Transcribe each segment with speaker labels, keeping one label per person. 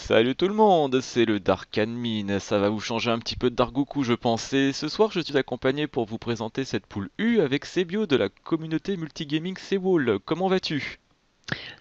Speaker 1: Salut tout le monde, c'est le Dark Admin. Ça va vous changer un petit peu de Dargoku, je pense. Et ce soir, je suis accompagné pour vous présenter cette poule U avec Sebio de la communauté multigaming Sewall. Comment vas-tu?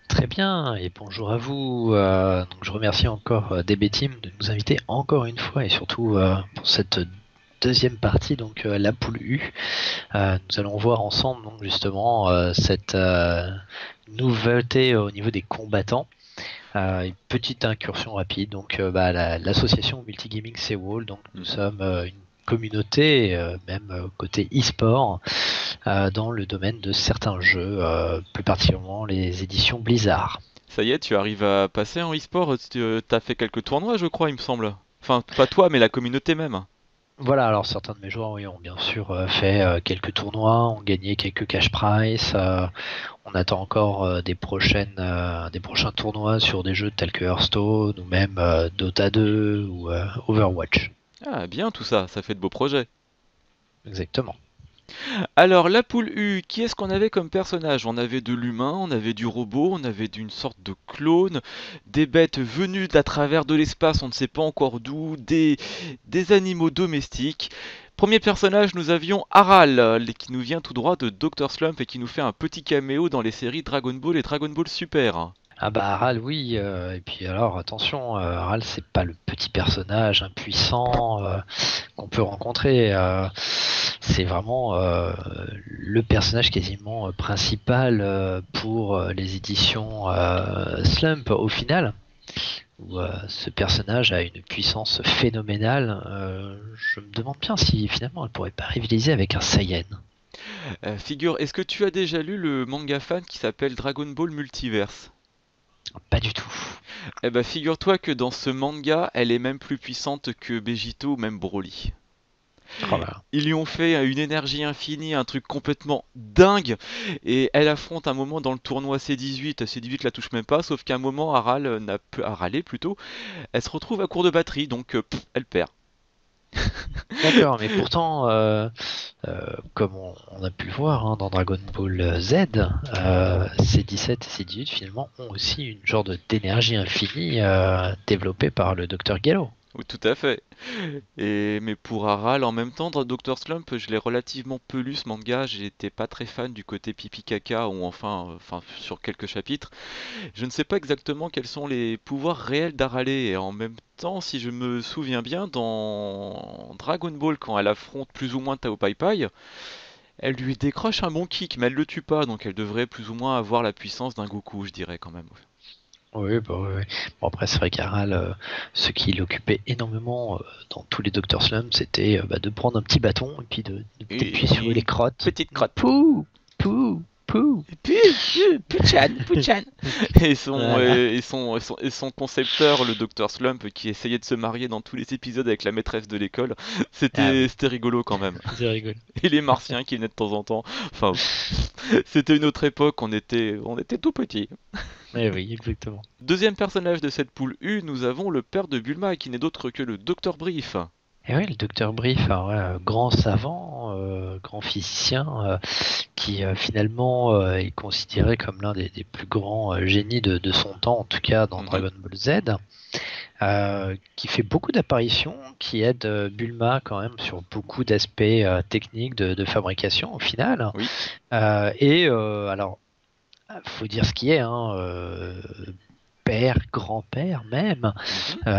Speaker 2: Très bien, et bonjour à vous. Donc je remercie encore DB Team de nous inviter encore une fois et surtout pour cette deuxième partie, donc la poule U. Nous allons voir ensemble donc justement cette nouveauté au niveau des combattants. Une petite incursion rapide, donc l'association Multigaming Seoul, donc nous
Speaker 1: Mhm.
Speaker 2: sommes une communauté, même côté e-sport, dans le domaine de certains jeux, plus particulièrement les éditions Blizzard.
Speaker 1: Ça y est, tu arrives à passer en e-sport. T'as fait quelques tournois, je crois, il me semble. Enfin, pas toi, mais la communauté même.
Speaker 2: Voilà, alors certains de mes joueurs oui, ont bien sûr fait quelques tournois, ont gagné quelques cash prize. On attend encore des prochains tournois sur des jeux tels que Hearthstone ou même Dota 2 ou Overwatch.
Speaker 1: Ah, bien tout ça, ça fait de beaux projets.
Speaker 2: Exactement.
Speaker 1: Alors, la poule U, qui est-ce qu'on avait comme personnage? On avait de l'humain, on avait du robot, on avait d'une sorte de clone, des bêtes venues d'à travers de l'espace, on ne sait pas encore d'où, des animaux domestiques. Premier personnage, nous avions Aral, qui nous vient tout droit de Dr. Slump et qui nous fait un petit caméo dans les séries Dragon Ball et Dragon Ball Super.
Speaker 2: Ah bah Aral oui, et puis alors attention, Aral c'est pas le petit personnage impuissant qu'on peut rencontrer. C'est vraiment le personnage quasiment principal pour les éditions Slump au final, où ce personnage a une puissance phénoménale. Je me demande bien si finalement elle pourrait pas rivaliser avec un Saiyan.
Speaker 1: Est-ce que tu as déjà lu le manga fan qui s'appelle Dragon Ball Multiverse?
Speaker 2: Pas du tout.
Speaker 1: Eh ben, figure-toi que dans ce manga, elle est même plus puissante que Vegito ou même Broly.
Speaker 2: Oh là là.
Speaker 1: Ils lui ont fait une énergie infinie, un truc complètement dingue. Et elle affronte un moment dans le tournoi C18. C18 la touche même pas, sauf qu'à un moment, Aral n'a plus à râler plutôt. Elle se retrouve à court de batterie, donc elle perd.
Speaker 2: D'accord, mais pourtant, comme on a pu le voir dans Dragon Ball Z, C17 et C18 finalement ont aussi une genre d'énergie infinie développée par le docteur Gallo.
Speaker 1: Oui, tout à fait. Mais pour Aral, en même temps, dans Dr. Slump, je l'ai relativement peu lu ce manga. J'étais pas très fan du côté pipi caca, ou enfin sur quelques chapitres. Je ne sais pas exactement quels sont les pouvoirs réels d'Arale. Et en même temps, si je me souviens bien, dans Dragon Ball, quand elle affronte plus ou moins Tao Pai Pai, elle lui décroche un bon kick, mais elle le tue pas, donc elle devrait plus ou moins avoir la puissance d'un Goku, je dirais quand même.
Speaker 2: Oui, bah oui, oui. Bon, après, c'est vrai qu'Aral, ce qui l'occupait énormément dans tous les Dr. Slump, c'était de prendre un petit bâton et puis de t'appuyer sur les
Speaker 1: Une
Speaker 2: crottes.
Speaker 1: petite crotte.
Speaker 2: Pouh, pouh, pouh.
Speaker 1: Puchan, Puchan.
Speaker 2: Voilà.
Speaker 1: Et son concepteur, le Dr. Slump, qui essayait de se marier dans tous les épisodes avec la maîtresse de l'école,
Speaker 2: Ah oui,
Speaker 1: c'était rigolo quand même.
Speaker 2: c'est rigolo.
Speaker 1: Et les martiens qui venaient de temps en temps. Enfin, c'était une autre époque, on était tout petits.
Speaker 2: Eh oui, exactement.
Speaker 1: Deuxième personnage de cette poule U, nous avons le père de Bulma, qui n'est d'autre que le Dr. Brief.
Speaker 2: Et oui, le docteur Brief, alors, voilà, grand savant, grand physicien, qui finalement est considéré comme l'un des plus grands génies de son temps, en tout cas dans
Speaker 1: Mhm,
Speaker 2: Dragon Ball Z, qui fait beaucoup d'apparitions, qui aide Bulma quand même sur beaucoup d'aspects techniques de fabrication au final.
Speaker 1: oui.
Speaker 2: Alors, faut dire ce qui est, hein, père, grand-père même,
Speaker 1: Mhm.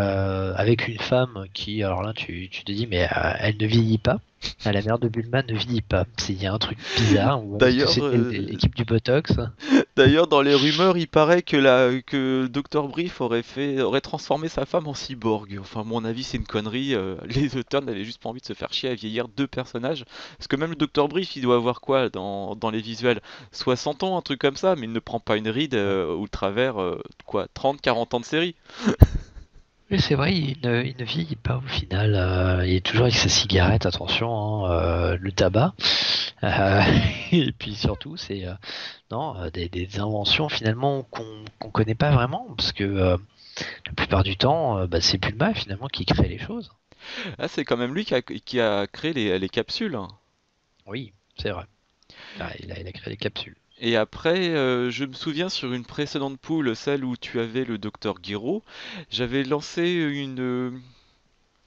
Speaker 2: avec une femme qui, alors là, tu te dis, mais elle ne vieillit pas. La mère de Bulma ne vieillit pas. Il y a un truc bizarre. Ou est-ce que
Speaker 1: D'ailleurs,
Speaker 2: c'était l'équipe du Botox?
Speaker 1: D'ailleurs, dans les rumeurs, il paraît que Dr. Brief aurait transformé sa femme en cyborg. Enfin, à mon avis, c'est une connerie. Les auteurs n'avaient juste pas envie de se faire chier à vieillir deux personnages. Parce que même le Dr. Brief, il doit avoir quoi dans les visuels? 60 ans, un truc comme ça, mais il ne prend pas une ride ou le travers, quoi, 30, 40 ans de série.
Speaker 2: Oui, c'est vrai, il ne vieillit pas au final. Il est toujours avec sa cigarette, attention, hein, le tabac. Euh, et puis surtout, c'est non, des inventions finalement qu'on connaît pas vraiment, parce que la plupart du temps, c'est Bulma finalement qui crée les choses.
Speaker 1: Ah, c'est quand même lui qui a créé les capsules.
Speaker 2: Oui, c'est vrai. Ah, il a créé les capsules.
Speaker 1: Et après, je me souviens sur une précédente pool, celle où tu avais le docteur Guiraud, j'avais lancé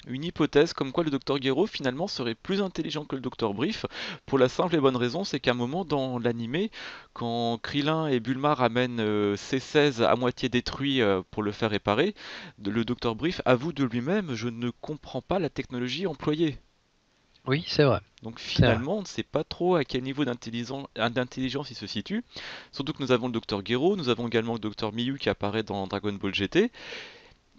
Speaker 1: une hypothèse comme quoi le docteur Guiraud finalement serait plus intelligent que le docteur Brief, pour la simple et bonne raison, c'est qu'à un moment dans l'animé, quand Krillin et Bulma ramènent C16 à moitié détruit pour le faire réparer, le docteur Brief avoue de lui-même: je ne comprends pas la technologie employée.
Speaker 2: Oui, c'est vrai,
Speaker 1: Donc
Speaker 2: c'est vrai.
Speaker 1: finalement, on ne sait pas trop à quel niveau d'intelligence il se situe. Surtout que nous avons le docteur Gero, nous avons également le docteur Miyu qui apparaît dans Dragon Ball GT.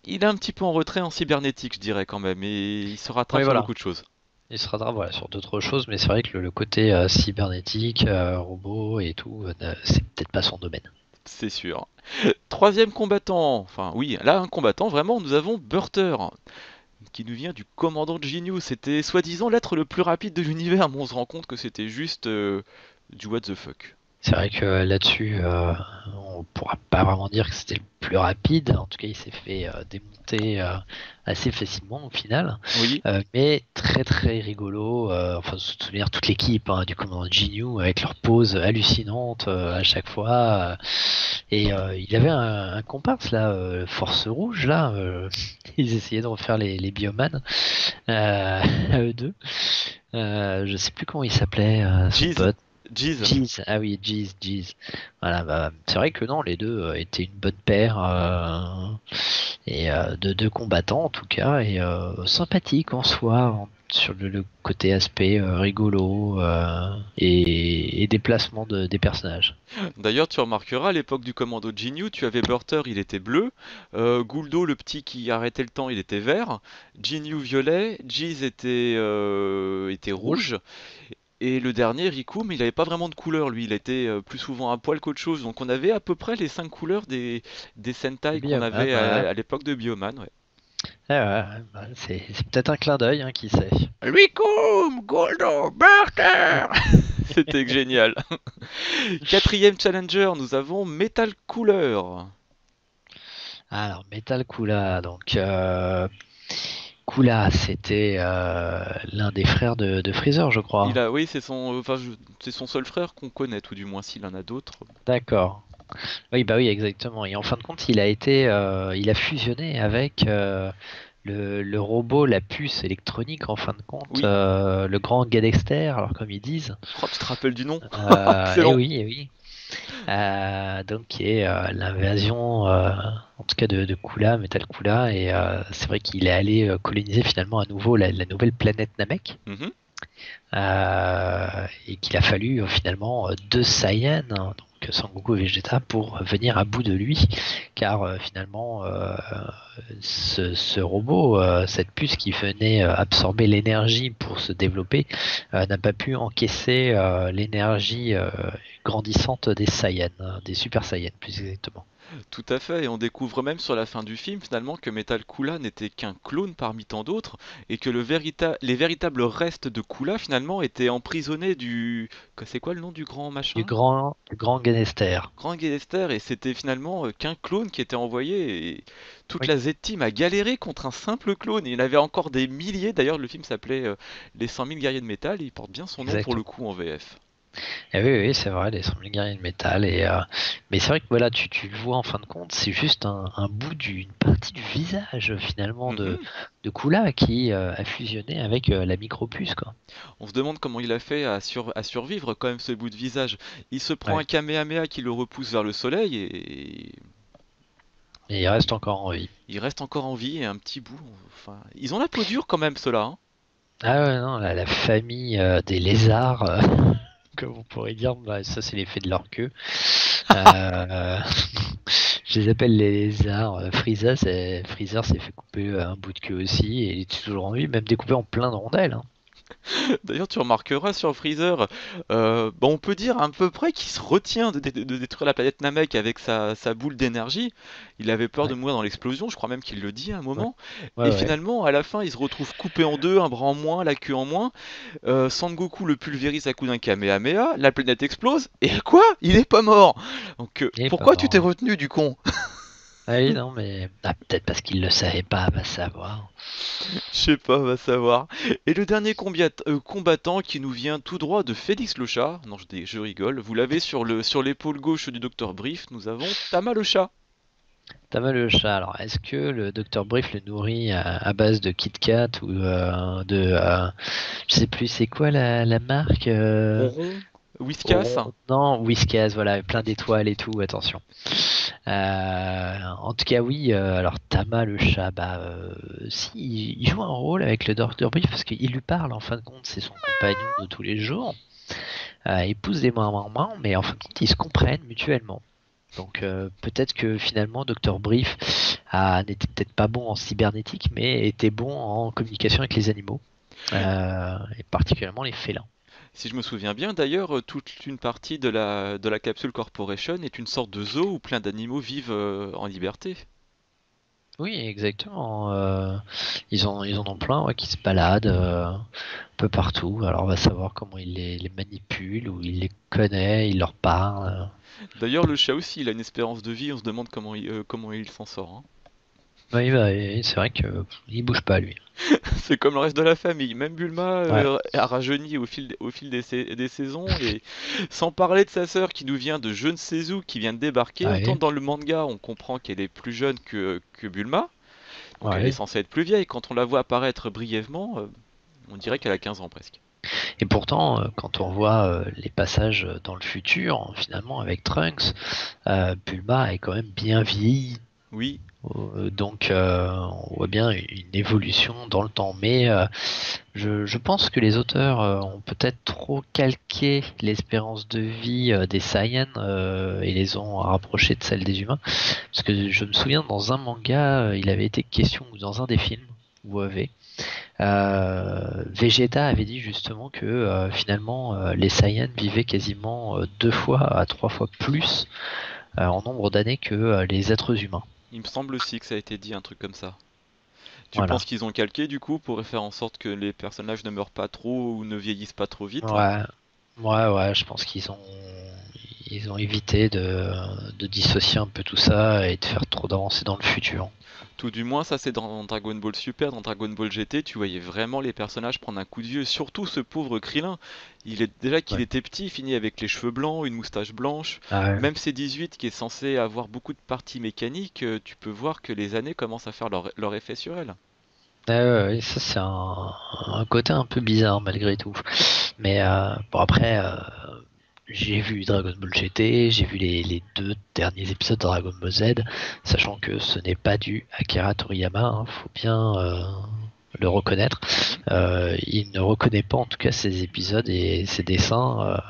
Speaker 1: Il est un petit peu en retrait en cybernétique, je dirais quand même, et il se rattrape
Speaker 2: Oui,
Speaker 1: sur
Speaker 2: voilà.
Speaker 1: beaucoup de choses.
Speaker 2: Il se rattrape voilà, sur d'autres choses, mais c'est vrai que le côté cybernétique, robot et tout, c'est peut-être pas son domaine.
Speaker 1: C'est sûr. Troisième combattant, enfin oui, là un combattant vraiment, nous avons Burter, qui nous vient du commandant Ginyu. C'était soi-disant l'être le plus rapide de l'univers, mais on se rend compte que c'était juste du what the fuck.
Speaker 2: C'est vrai que là-dessus, on pourra pas vraiment dire que c'était le plus rapide. En tout cas, il s'est fait démonter assez facilement au final.
Speaker 1: Oui,
Speaker 2: Mais très très rigolo. Enfin, se souvenir toute l'équipe hein, du commandant Jinyu avec leurs poses hallucinantes à chaque fois. Et il avait un comparse là, Force Rouge là. Ils essayaient de refaire les Bioman à eux deux. Je sais plus comment il s'appelait, son
Speaker 1: Jeez,
Speaker 2: pote.
Speaker 1: Jeez.
Speaker 2: Jeez, ah oui, Jeez, Jeez. Voilà, bah, c'est vrai que non, les deux étaient une bonne paire et de deux combattants en tout cas et sympathique en soi sur le côté aspect rigolo et déplacement des personnages.
Speaker 1: D'ailleurs, tu remarqueras, à l'époque du commando Jinyu, tu avais Burter, il était bleu, Guldo, le petit qui arrêtait le temps, il était vert, Jinyu violet, Jeez était
Speaker 2: Rouge?
Speaker 1: rouge, et le dernier, Riku, mais il avait pas vraiment de couleur, lui, il était plus souvent à poil qu'autre chose. Donc on avait à peu près les 5 couleurs des
Speaker 2: Et
Speaker 1: Sentai qu'on
Speaker 2: Bioman,
Speaker 1: avait
Speaker 2: ouais.
Speaker 1: à l'époque de Bioman, ouais.
Speaker 2: Ouais, ouais, bah, c'est peut-être un clin d'œil, hein, qui sait.
Speaker 1: Riku, Guldo, Burter! C'était génial. Quatrième challenger, nous avons Metal Cooler.
Speaker 2: Alors, Metal Kula, donc Kula, c'était l'un des frères de Freezer, je crois.
Speaker 1: Oui, c'est son seul frère qu'on connaît, tout du moins, s'il en a d'autres.
Speaker 2: D'accord. Oui, bah oui, exactement. Et en fin de compte, il a fusionné avec le robot, la puce électronique, en fin de compte,
Speaker 1: Oui,
Speaker 2: le grand Gadexter, alors comme ils disent.
Speaker 1: oh, tu te rappelles du nom?
Speaker 2: Et
Speaker 1: Excellent.
Speaker 2: oui, et oui. Donc, qui est l'invasion, en tout cas de Kula, Metal Kula, et c'est vrai qu'il est allé coloniser finalement à nouveau la nouvelle planète Namek.
Speaker 1: Mhm.
Speaker 2: Et qu'il a fallu finalement deux Saiyans, hein, donc Sangoku et Vegeta, pour venir à bout de lui, car finalement ce robot, cette puce qui venait absorber l'énergie pour se développer, n'a pas pu encaisser l'énergie grandissante des Saiyans, hein, des Super Saiyans plus exactement.
Speaker 1: Tout à fait, et on découvre même sur la fin du film finalement que Metal Kula n'était qu'un clone parmi tant d'autres, et que les véritables restes de Kula finalement étaient emprisonnés C'est quoi le nom du grand machin?
Speaker 2: Du grand Gangster.
Speaker 1: Grand Gangster, et c'était finalement qu'un clone qui était envoyé, et toute
Speaker 2: Oui,
Speaker 1: la Z-Team a galéré contre un simple clone, et il y en avait encore des milliers, d'ailleurs le film s'appelait Les 100 000 guerriers de métal, et il porte bien son nom pour le
Speaker 2: exactement.
Speaker 1: coup en VF.
Speaker 2: Eh oui, oui, c'est vrai, les 100 000 guerriers de métal. Mais c'est vrai que voilà, tu le vois en fin de compte, c'est juste un bout d'une partie du visage finalement
Speaker 1: Mhm.
Speaker 2: de Kula qui a fusionné avec la micropuce, quoi.
Speaker 1: On se demande comment il a fait à survivre quand même ce bout de visage. Il se prend
Speaker 2: Ouais.
Speaker 1: un Kamehameha qui le repousse vers le soleil et
Speaker 2: Et il reste encore en vie.
Speaker 1: il reste encore en vie et un petit bout. Enfin, ils ont la peau dure quand même ceux-là, hein.
Speaker 2: Ah ouais, non, la famille des lézards, comme on pourrait dire, bah, ça c'est l'effet de leur queue. Euh, je les appelle les lézards. Freezer s'est fait couper un bout de queue aussi et il est toujours en vie, même découpé en plein de rondelles, hein.
Speaker 1: D'ailleurs, tu remarqueras sur Freezer, on peut dire à peu près qu'il se retient de détruire la planète Namek avec sa boule d'énergie. Il avait peur de
Speaker 2: Ouais,
Speaker 1: mourir dans l'explosion, je crois même qu'il le dit à un
Speaker 2: ouais,
Speaker 1: moment.
Speaker 2: ouais,
Speaker 1: Et
Speaker 2: ouais.
Speaker 1: finalement, à la fin, il se retrouve coupé en deux, un bras en moins, la queue en moins. Sangoku le pulvérise à coup d'un Kamehameha, la planète explose, et quoi? Il est pas mort! Donc
Speaker 2: Il est pas
Speaker 1: pourquoi tu t'es
Speaker 2: mort.
Speaker 1: retenu du con?
Speaker 2: Ah oui, non, mais peut-être parce qu'il le savait pas, va savoir.
Speaker 1: Je sais pas, va savoir. Et le dernier combattant qui nous vient tout droit de Félix le chat. Non, je rigole. Vous l'avez sur l'épaule gauche du docteur Brief. Nous avons Tama le chat.
Speaker 2: T'as mal le chat. Alors, est-ce que le docteur Brief le nourrit à base de Kit Kat ou je sais plus, c'est quoi la marque
Speaker 1: Ronron, Whiskas.
Speaker 2: Non, Whiskas, voilà, plein d'étoiles et tout, attention. En tout cas, oui, alors Tama le chat, si, il joue un rôle avec le Dr. Brief parce qu'il lui parle, en fin de compte, c'est son compagnon de tous les jours. Ils poussent des mains en main, mais en fin de compte, ils se comprennent mutuellement. Donc peut-être que finalement, Dr. Brief n'était peut-être pas bon en cybernétique, mais était bon en communication avec les animaux, et particulièrement les félins.
Speaker 1: Si je me souviens bien, d'ailleurs, toute une partie de la Capsule Corporation est une sorte de zoo où plein d'animaux vivent en liberté.
Speaker 2: Oui, exactement. Ils en ont plein, ouais, qui se baladent un peu partout. Alors on va savoir comment ils les manipulent, ou ils les connaît, ils leur parlent.
Speaker 1: D'ailleurs, le chat aussi, il a une espérance de vie. On se demande comment il s'en sort, hein.
Speaker 2: Oui, et c'est vrai que il bouge pas lui.
Speaker 1: C'est comme le reste de la famille. Même Bulma
Speaker 2: Ouais,
Speaker 1: a rajeuni au fil des saisons. Et sans parler de sa sœur qui nous vient de je ne sais où, qui vient de débarquer. Autant
Speaker 2: ouais,
Speaker 1: dans le manga, on comprend qu'elle est plus jeune que Bulma. Donc elle est
Speaker 2: ouais.
Speaker 1: censée être plus vieille. Quand on la voit apparaître brièvement, on dirait qu'elle a 15 ans presque.
Speaker 2: Et pourtant, quand on voit les passages dans le futur, finalement avec Trunks, Bulma est quand même bien vieillie.
Speaker 1: Oui,
Speaker 2: Donc on voit bien une évolution dans le temps. Mais je pense que les auteurs ont peut-être trop calqué l'espérance de vie des Saiyans et les ont rapprochés de celle des humains. Parce que je me souviens dans un manga, il avait été question, ou dans un des films, ou AV, Vegeta avait dit justement que finalement les Saiyans vivaient quasiment 2 fois à 3 fois plus en nombre d'années que les êtres humains.
Speaker 1: il me semble aussi que ça a été dit un truc comme ça. Tu penses
Speaker 2: Voilà.
Speaker 1: qu'ils ont calqué du coup pour faire en sorte que les personnages ne meurent pas trop ou ne vieillissent pas trop vite?
Speaker 2: Ouais, ouais, je pense ils ont évité de dissocier un peu tout ça et de faire trop d'avancées dans le futur.
Speaker 1: Tout du moins, ça c'est dans Dragon Ball Super, dans Dragon Ball GT, tu voyais vraiment les personnages prendre un coup de vieux, surtout ce pauvre Krillin. Déjà qu'il
Speaker 2: Ouais.
Speaker 1: était petit, il finit avec les cheveux blancs, une moustache blanche.
Speaker 2: Ah ouais.
Speaker 1: Même C18 qui est censé avoir beaucoup de parties mécaniques, tu peux voir que les années commencent à faire leur effet sur elle.
Speaker 2: Ouais, ça c'est un côté un peu bizarre malgré tout. Mais bon après, j'ai vu Dragon Ball GT, j'ai vu les 2 derniers épisodes de Dragon Ball Z, sachant que ce n'est pas du Akira Toriyama, hein, faut bien le reconnaître.
Speaker 1: Mhm.
Speaker 2: Il ne reconnaît pas en tout cas ces épisodes et ces dessins.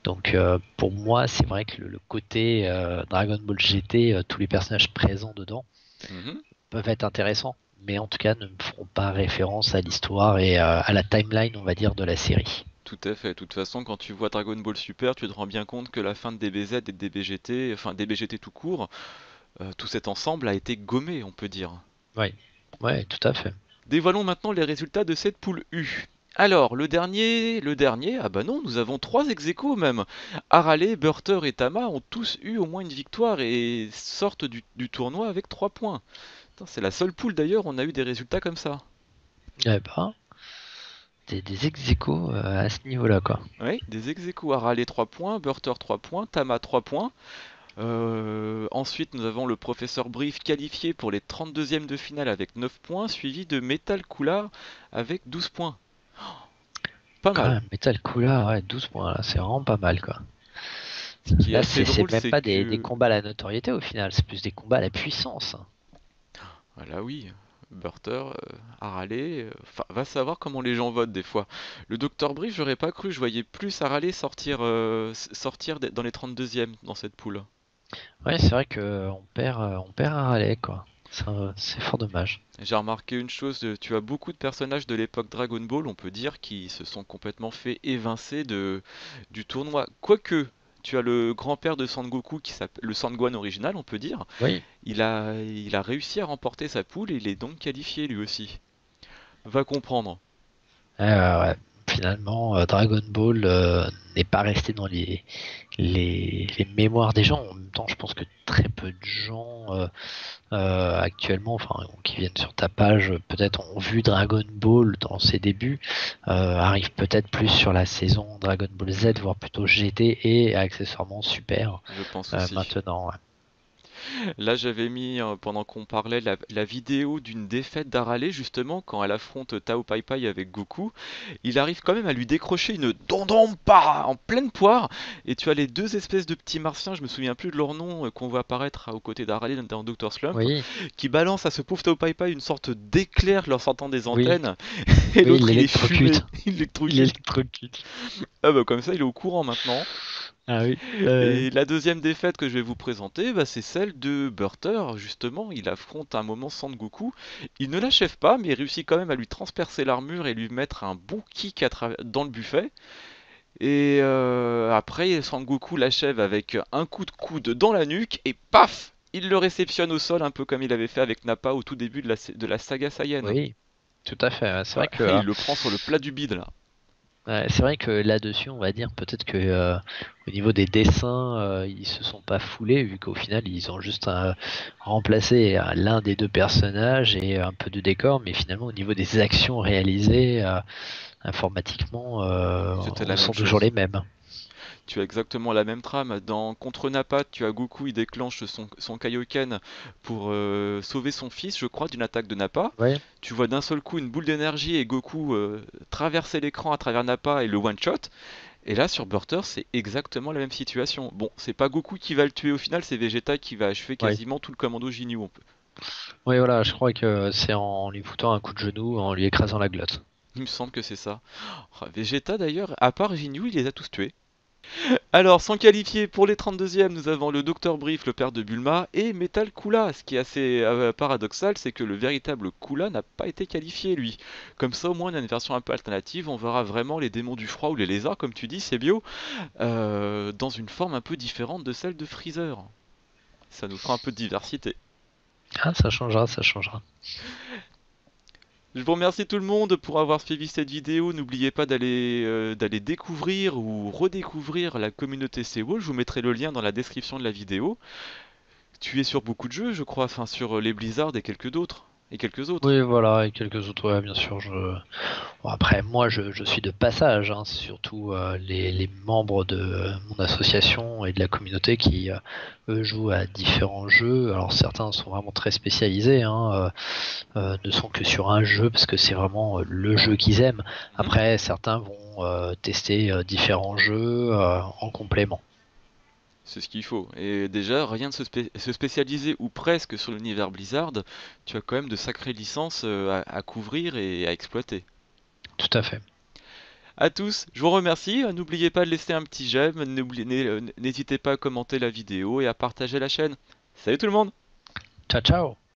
Speaker 2: Donc pour moi, c'est vrai que le côté Dragon Ball GT, tous les personnages présents dedans
Speaker 1: Mhm.
Speaker 2: peuvent être intéressants, mais en tout cas ne me feront pas référence à l'histoire et à la timeline, on va dire, de la série.
Speaker 1: Tout à fait. De toute façon, quand tu vois Dragon Ball Super, tu te rends bien compte que la fin de DBZ et de DBGT, enfin DBGT tout court, tout cet ensemble a été gommé, on peut dire.
Speaker 2: Oui, ouais, tout à fait.
Speaker 1: Dévoilons maintenant les résultats de cette poule U. Alors, le dernier, ah bah non, nous avons 3 ex-aequo même. Harale, Burter et Tama ont tous eu au moins une victoire et sortent du tournoi avec 3 points. Putain, c'est la seule poule d'ailleurs, on a eu des résultats comme ça.
Speaker 2: Eh ben, des ex-aequo à ce niveau-là, quoi.
Speaker 1: Oui, des ex-aequo, Harale 3 points, Burter 3 points, Tama 3 points. Ensuite, nous avons le professeur Brief qualifié pour les 32e de finale avec 9 points, suivi de Metal Cooler avec 12 points. Pas
Speaker 2: Quand
Speaker 1: mal.
Speaker 2: même, Metal Cooler, ouais, 12 points, là, c'est vraiment pas mal, quoi.
Speaker 1: Ce qui est
Speaker 2: Là,
Speaker 1: assez
Speaker 2: c'est
Speaker 1: drôle,
Speaker 2: même
Speaker 1: c'est
Speaker 2: pas des
Speaker 1: que
Speaker 2: combats à la notoriété au final, c'est plus des combats à la puissance.
Speaker 1: voilà, oui, Burter, Harale, va savoir comment les gens votent des fois. Le Docteur Brief, j'aurais pas cru, je voyais plus Harale sortir dans les 32e dans cette poule.
Speaker 2: Ouais, c'est vrai que on perd un relais, quoi. C'est fort dommage.
Speaker 1: J'ai remarqué une chose, tu as beaucoup de personnages de l'époque Dragon Ball, on peut dire, qui se sont complètement fait évincer du tournoi. Quoique, tu as le grand-père de Sangoku, qui s'appelle le Sangwan original, on peut dire.
Speaker 2: Oui,
Speaker 1: Il a réussi à remporter sa poule et il est donc qualifié lui aussi. Va comprendre.
Speaker 2: ouais. finalement, Dragon Ball n'est pas resté dans les mémoires des gens. En même temps, je pense que très peu de gens actuellement, enfin, qui viennent sur ta page, peut-être ont vu Dragon Ball dans ses débuts, arrivent peut-être plus sur la saison Dragon Ball Z, voire plutôt GT et accessoirement Super
Speaker 1: Je pense aussi.
Speaker 2: maintenant. Ouais.
Speaker 1: Là, j'avais mis, pendant qu'on parlait, la vidéo d'une défaite d'Arale, justement, quand elle affronte Tao Pai Pai avec Goku. Il arrive quand même à lui décrocher une Dondompa en pleine poire. Et tu as les deux espèces de petits martiens, je me souviens plus de leur nom, qu'on voit apparaître aux côtés d'Arale dans Dr. Slump,
Speaker 2: Oui,
Speaker 1: qui balance à ce pauvre Tao Pai Pai une sorte d'éclair leur sortant des
Speaker 2: oui,
Speaker 1: antennes. Et
Speaker 2: oui, il
Speaker 1: l'autre, il est fumé.
Speaker 2: l'électrocute.
Speaker 1: Il
Speaker 2: Il
Speaker 1: l'électrocute.
Speaker 2: l'électrocute.
Speaker 1: Ah bah comme ça, il est au courant maintenant.
Speaker 2: Ah oui.
Speaker 1: Et la deuxième défaite que je vais vous présenter, bah, c'est celle de Burter, justement. Il affronte un moment Sangoku. Il ne l'achève pas, mais il réussit quand même à lui transpercer l'armure et lui mettre un bon kick dans le buffet. Et après, Sangoku l'achève avec un coup de coude dans la nuque et paf! Il le réceptionne au sol, un peu comme il avait fait avec Nappa au tout début de la saga Saiyan.
Speaker 2: Oui, tout à fait. Ouais. C'est
Speaker 1: Ouais,
Speaker 2: vrai que
Speaker 1: il le prend sur le plat du bide là.
Speaker 2: ouais, c'est vrai que là-dessus, on va dire peut-être que au niveau des dessins, ils se sont pas foulés vu qu'au final, ils ont juste remplacé l'un des deux personnages et un peu de décor, mais finalement, au niveau des actions réalisées informatiquement,
Speaker 1: C'était la
Speaker 2: sont
Speaker 1: même
Speaker 2: toujours
Speaker 1: chose.
Speaker 2: les mêmes.
Speaker 1: Tu as exactement la même trame. Dans Contre Nappa, tu as Goku, il déclenche son Kaioken pour sauver son fils, je crois, d'une attaque de Nappa.
Speaker 2: Ouais,
Speaker 1: Tu vois d'un seul coup une boule d'énergie et Goku traverser l'écran à travers Nappa et le one-shot. Et là, sur Burter, c'est exactement la même situation. Bon, c'est pas Goku qui va le tuer au final, c'est Vegeta qui va achever
Speaker 2: ouais.
Speaker 1: quasiment tout le commando Ginyu.
Speaker 2: Oui, voilà, je crois que c'est en lui foutant un coup de genou, en lui écrasant la glotte.
Speaker 1: Il me semble que c'est ça. Oh, Vegeta d'ailleurs, à part Ginyu, il les a tous tués. Alors, sans qualifier pour les 32e, nous avons le Dr Brief, le père de Bulma, et Metal Kula. Ce qui est assez paradoxal, c'est que le véritable Kula n'a pas été qualifié, lui. Comme ça, au moins, on a une version un peu alternative. On verra vraiment les démons du froid ou les lézards, comme tu dis, c'est bio, dans une forme un peu différente de celle de Freezer. Ça nous fera un peu de diversité.
Speaker 2: Ah, ça changera, ça changera.
Speaker 1: Je vous remercie tout le monde pour avoir suivi cette vidéo. N'oubliez pas d'aller découvrir ou redécouvrir la communauté Seoul. Je vous mettrai le lien dans la description de la vidéo. Tu es sur beaucoup de jeux, je crois, enfin sur les Blizzard et quelques d'autres. Et quelques autres.
Speaker 2: Oui, voilà, et quelques autres, ouais, bien sûr. Bon, après, moi, je suis de passage, hein, c'est surtout les membres de mon association et de la communauté qui, eux, jouent à différents jeux. Alors, certains sont vraiment très spécialisés, hein, ne sont que sur un jeu parce que c'est vraiment le jeu qu'ils aiment.
Speaker 1: Mhm.
Speaker 2: Après, certains vont tester différents jeux en complément.
Speaker 1: C'est ce qu'il faut. Et déjà, rien de se spécialiser ou presque sur l'univers Blizzard, tu as quand même de sacrées licences à couvrir et à exploiter.
Speaker 2: Tout à fait.
Speaker 1: À tous, je vous remercie. N'oubliez pas de laisser un petit j'aime, n'hésitez pas à commenter la vidéo et à partager la chaîne. Salut tout le monde!
Speaker 2: Ciao, ciao!